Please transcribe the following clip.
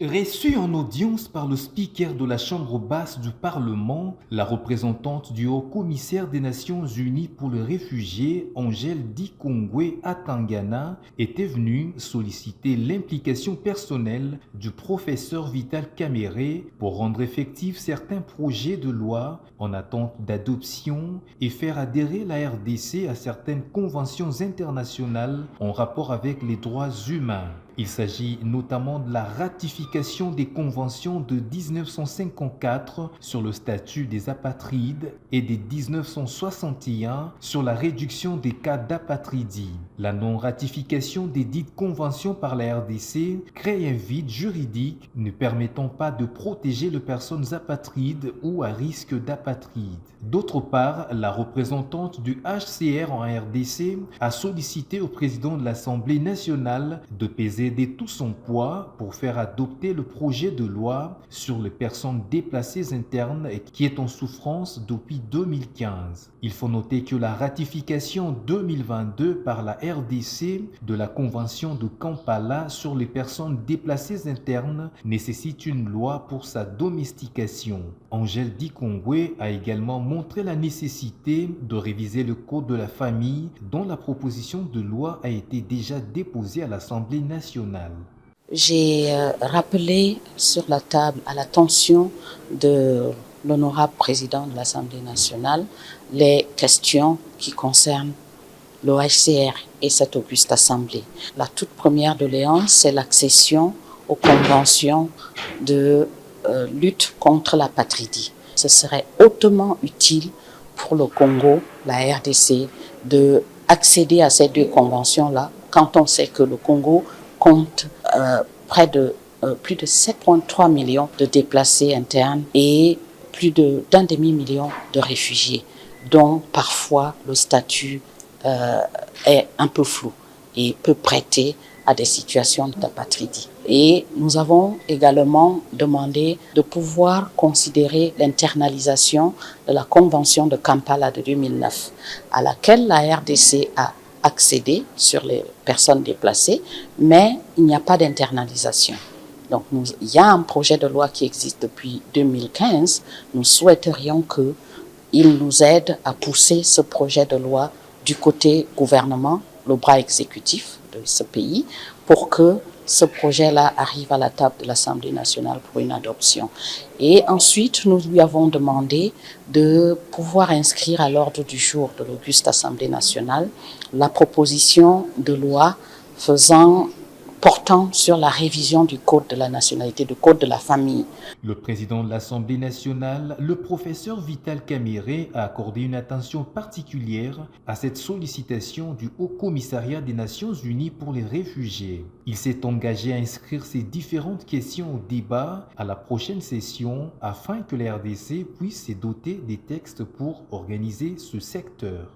Reçue en audience par le speaker de la Chambre basse du Parlement, la représentante du Haut-Commissaire des Nations Unies pour les réfugiés, Angèle Dikongwe Atangana, était venue solliciter l'implication personnelle du professeur Vital Kamerhe pour rendre effectifs certains projets de loi en attente d'adoption et faire adhérer la RDC à certaines conventions internationales en rapport avec les droits humains. Il s'agit notamment de la ratification des conventions de 1954 sur le statut des apatrides et de 1961 sur la réduction des cas d'apatridie. La non-ratification des dites conventions par la RDC crée un vide juridique ne permettant pas de protéger les personnes apatrides ou à risque d'apatride. D'autre part, la représentante du HCR en RDC a sollicité au président de l'Assemblée nationale de peser de tout son poids pour faire adopter le projet de loi sur les personnes déplacées internes qui est en souffrance depuis 2015. Il faut noter que la ratification 2022 par la RDC de la Convention de Kampala sur les personnes déplacées internes nécessite une loi pour sa domestication. Angèle Dikongwe a également montré la nécessité de réviser le Code de la famille dont la proposition de loi a été déjà déposée à l'Assemblée nationale. J'ai rappelé sur la table à l'attention de l'honorable président de l'Assemblée nationale les questions qui concernent l'OHCR et cette auguste assemblée. La toute première doléance, c'est l'accession aux conventions de lutte contre l'apatridie. Ce serait hautement utile pour le Congo, la RDC, d'accéder à ces deux conventions-là quand on sait que le Congo compte plus de 7,3 millions de déplacés internes et plus d'un demi-million de réfugiés, dont parfois le statut est un peu flou et peut prêter à des situations d'apatridie. Et nous avons également demandé de pouvoir considérer l'internalisation de la Convention de Kampala de 2009, à laquelle la RDC a accéder sur les personnes déplacées, mais il n'y a pas d'internalisation. Donc, il y a un projet de loi qui existe depuis 2015. Nous souhaiterions qu'il nous aide à pousser ce projet de loi du côté gouvernement, le bras exécutif de ce pays, pour que ce projet-là arrive à la table de l'Assemblée nationale pour une adoption. Et ensuite, nous lui avons demandé de pouvoir inscrire à l'ordre du jour de l'auguste Assemblée nationale la proposition de loi portant sur la révision du Code de la nationalité, du Code de la famille. Le président de l'Assemblée nationale, le professeur Vital Kamerhe, a accordé une attention particulière à cette sollicitation du Haut-Commissariat des Nations Unies pour les réfugiés. Il s'est engagé à inscrire ces différentes questions au débat à la prochaine session afin que la RDC puisse se doter des textes pour organiser ce secteur.